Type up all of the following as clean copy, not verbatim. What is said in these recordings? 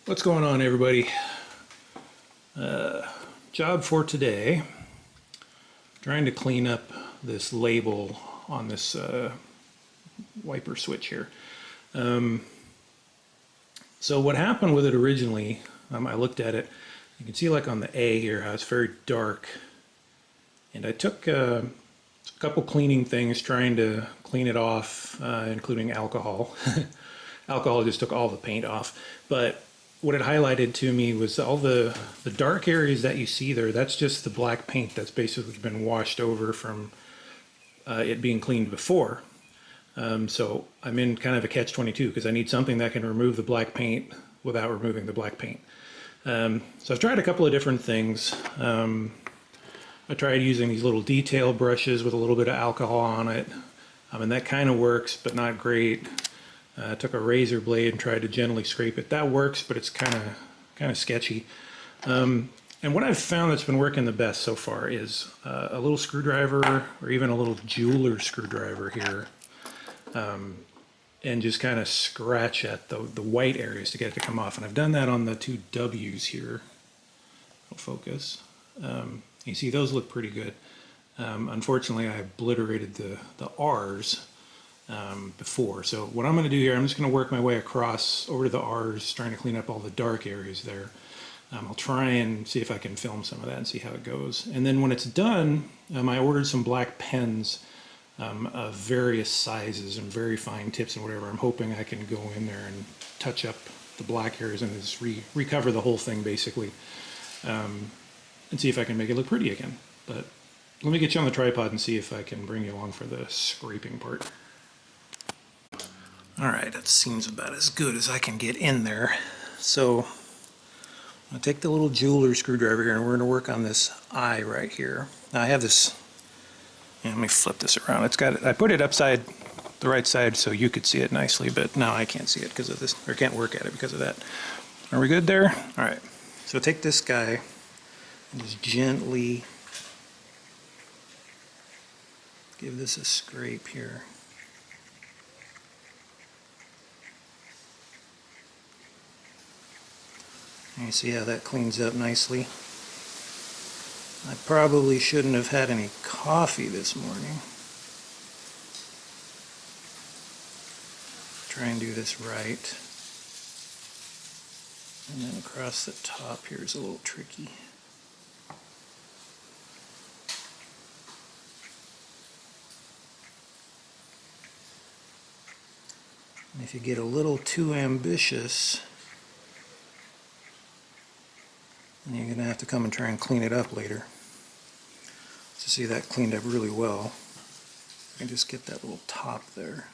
What's going on, everybody? Job for today. Trying to clean up this label on this wiper switch here. So what happened with it originally, I looked at it, you can see like on the A here how it's very dark. And I took a couple cleaning things trying to clean it off, including alcohol. Alcohol just took all the paint off. But what it highlighted to me was all the dark areas that you see there, that's just the black paint that's basically been washed over from it being cleaned before. So I'm in kind of a catch-22 because I need something that can remove the black paint without removing the black paint. So I've tried a couple of different things. I tried using these little detail brushes with a little bit of alcohol on it, and that kind of works, but not great. I took a razor blade and tried to gently scrape it. That works, but it's kind of sketchy. And what I've found that's been working the best so far is a little screwdriver or even a little jeweler screwdriver here, and just kind of scratch at the white areas to get it to come off. And I've done that on the two W's here. I'll focus. You see those look pretty good. Unfortunately, I obliterated the R's before. So what I'm going to do here, I'm just going to work my way across over to the R's, trying to clean up all the dark areas there. I'll try and see if I can film some of that and see how it goes. And then when it's done, I ordered some black pens of various sizes and very fine tips and whatever. I'm hoping I can go in there and touch up the black areas and just recover the whole thing basically, and see if I can make it look pretty again. But let me get you on the tripod and see if I can bring you along for the scraping part. Alright, that seems about as good as I can get in there. So I'm going to take the little jeweler screwdriver here and we're going to work on this eye right here. Now I have this, let me flip this around. It's got it, I put it upside the right side so you could see it nicely, but now I can't see it because of this, or can't work at it because of that. Are we good there? Alright, so take this guy and just gently give this a scrape here. You see how that cleans up nicely. I probably shouldn't have had any coffee this morning. Try and do this right. And then across the top here is a little tricky. And if you get a little too ambitious, and you're going to have to come and try and clean it up later. So see, that cleaned up really well. I can just get that little top there.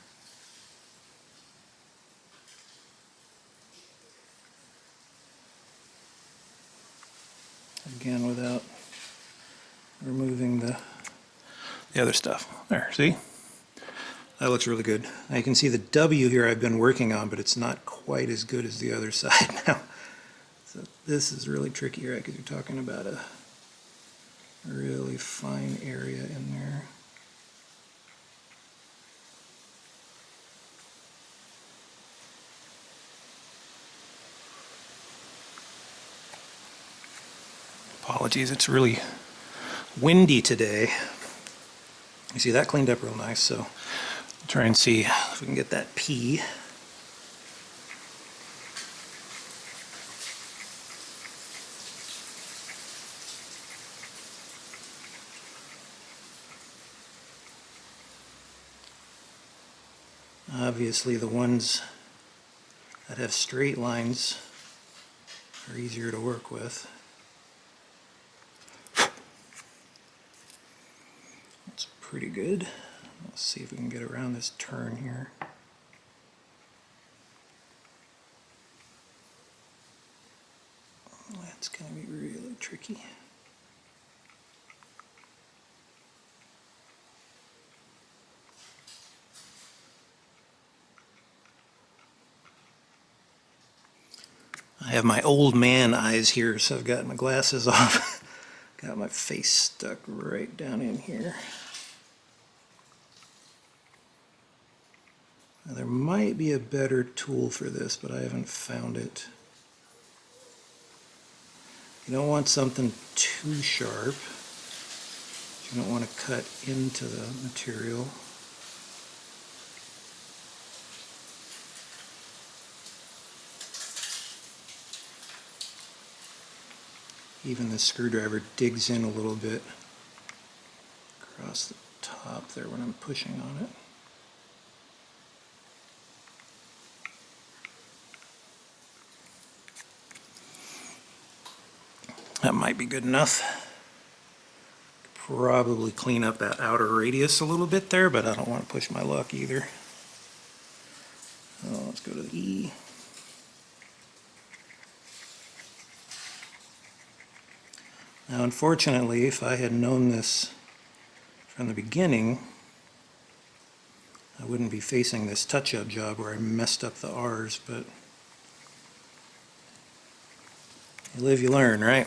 Again, without removing the other stuff. There, see? That looks really good. Now you can see the W here I've been working on, but it's not quite as good as the other side now. So this is really tricky, right? Because you're talking about a really fine area in there. Apologies, it's really windy today. You see that cleaned up real nice, so I'll try and see if we can get that P. Obviously the ones that have straight lines are easier to work with. That's pretty good. Let's see if we can get around this turn here. That's going to be really tricky. I have my old man eyes here, so I've got my glasses off. Got my face stuck right down in here. Now, there might be a better tool for this, but I haven't found it. You don't want something too sharp. You don't want to cut into the material. Even the screwdriver digs in a little bit across the top there when I'm pushing on it. That might be good enough. Probably clean up that outer radius a little bit there, but I don't want to push my luck either. So let's go to the E. Now, unfortunately, if I had known this from the beginning, I wouldn't be facing this touch-up job where I messed up the R's, but you live, you learn, right?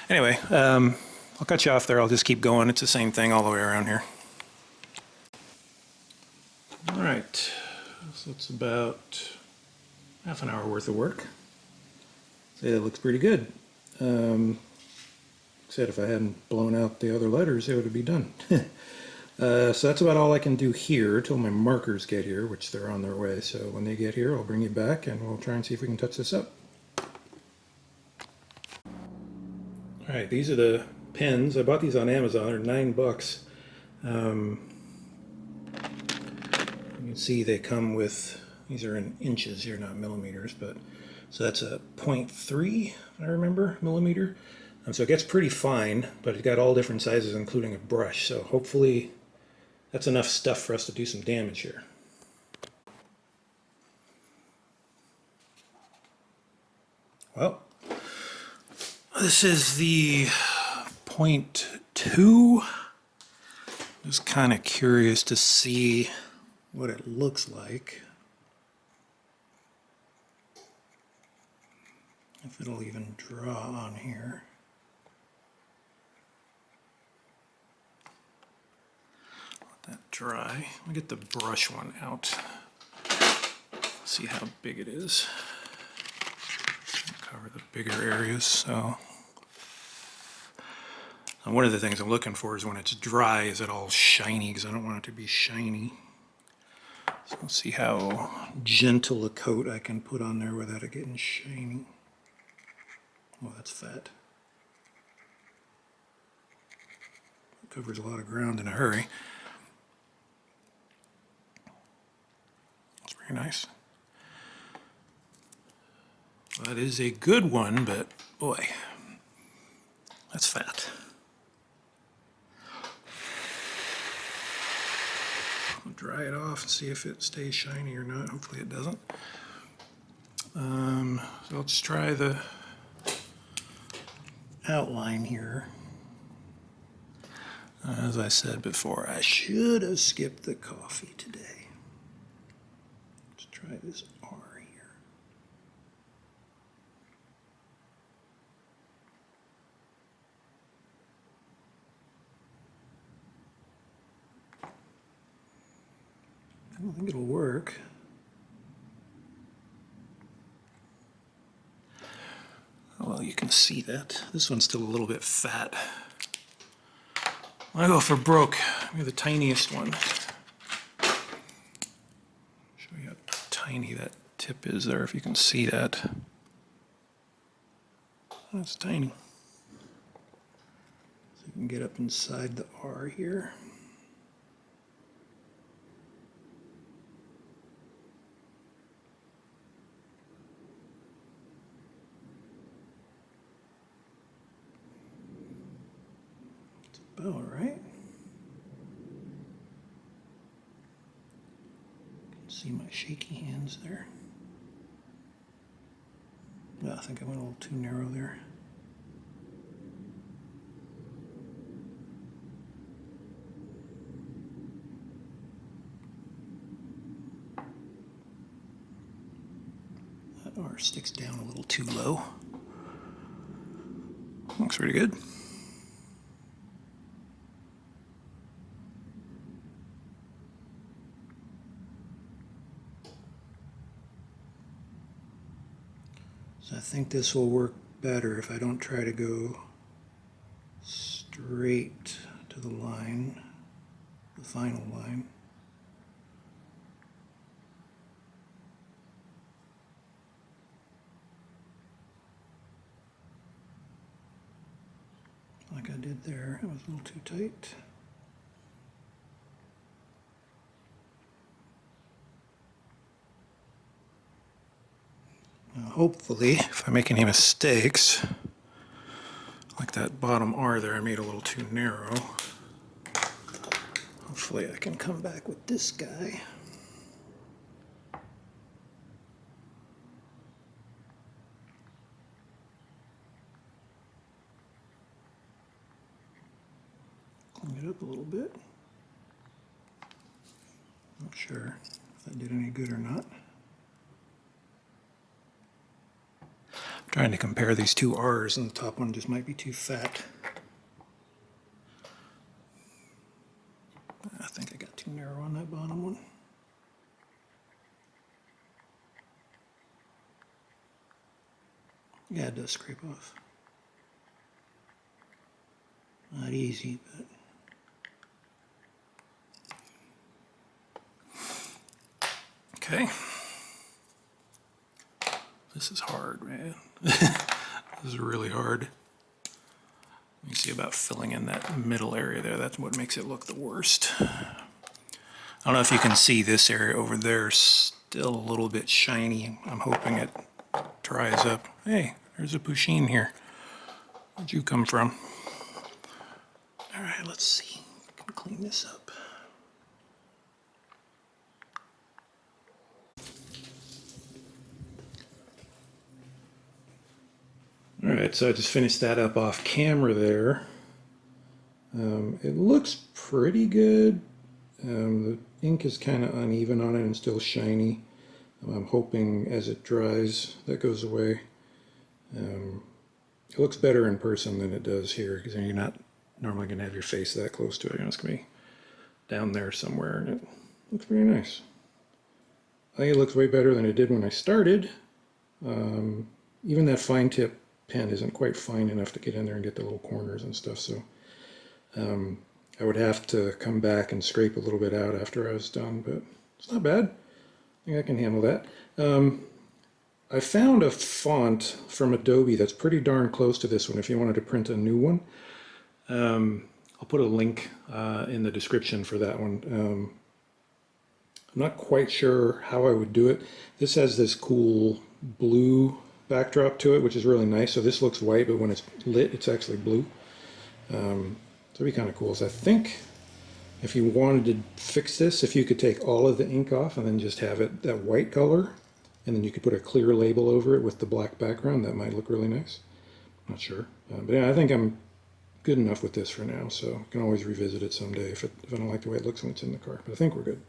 Anyway, I'll cut you off there. I'll just keep going. It's the same thing all the way around here. All right, so it's about half an hour worth of work. So yeah, it looks pretty good. Said if I hadn't blown out the other letters, it would be done. So that's about all I can do here till my markers get here, which they're on their way. So when they get here, I'll bring you back and we'll try and see if we can touch this up. All right, these are the pens. I bought these on Amazon. They're $9. You can see they come with, these are in inches here, not millimeters, but so that's a 0.3, I remember, millimeter. So it gets pretty fine, but it's got all different sizes, including a brush. So hopefully that's enough stuff for us to do some damage here. Well, this is the 0.2. Just kind of curious to see what it looks like. If it'll even draw on here. Let that dry. Let me get the brush one out. See how big it is. Cover the bigger areas. So and one of the things I'm looking for is when it's dry, is it all shiny? Because I don't want it to be shiny. So let's see how gentle a coat I can put on there without it getting shiny. Oh, that's fat. It covers a lot of ground in a hurry. It's very nice. That is a good one, but boy, that's fat. I'll dry it off and see if it stays shiny or not. Hopefully it doesn't. So let's try the outline here. As I said before, I should have skipped the coffee today. Let's try this R here. I don't think it'll work. Well, you can see that. This one's still a little bit fat. I go for broke. Maybe the tiniest one. Show you how tiny that tip is there, if you can see that. That's tiny. So you can get up inside the R here. All right. You can see my shaky hands there. Well, I think I went a little too narrow there. That R sticks down a little too low. Looks pretty good. So I think this will work better if I don't try to go straight to the line, the final line. Like I did there, it was a little too tight. Now hopefully, if I make any mistakes, like that bottom R there, I made a little too narrow. Hopefully I can come back with this guy. Clean it up a little bit. Not sure if that did any good or not. I'm trying to compare these two R's, and the top one just might be too fat. I think I got too narrow on that bottom one. Yeah, it does scrape off. Not easy, but... Okay. This is hard, man. This is really hard. You see about filling in that middle area there. That's what makes it look the worst. I don't know if you can see this area over there, still a little bit shiny. I'm hoping it dries up. Hey, there's a Pusheen here. Where'd you come from? All right, let's see. I can clean this up. All right, so I just finished that up off camera there. It looks pretty good. The ink is kind of uneven on it and still shiny. I'm hoping as it dries that goes away. It looks better in person than it does here, because you're not normally going to have your face that close to it. It's going to be down there somewhere, and it looks pretty nice. I think it looks way better than it did when I started. Even that fine tip pen isn't quite fine enough to get in there and get the little corners and stuff, so I would have to come back and scrape a little bit out after I was done, but it's not bad. I think I can handle that. I found a font from Adobe that's pretty darn close to this one if you wanted to print a new one. I'll put a link in the description for that one. I'm not quite sure how I would do it. This has this cool blue backdrop to it, which is really nice. So this looks white, but when it's lit, it's actually blue. So it'd be kind of cool. So I think if you wanted to fix this, if you could take all of the ink off and then just have it that white color, and then you could put a clear label over it with the black background, that might look really nice. Not sure. But yeah, I think I'm good enough with this for now, so I can always revisit it someday if I don't like the way it looks when it's in the car. But I think we're good.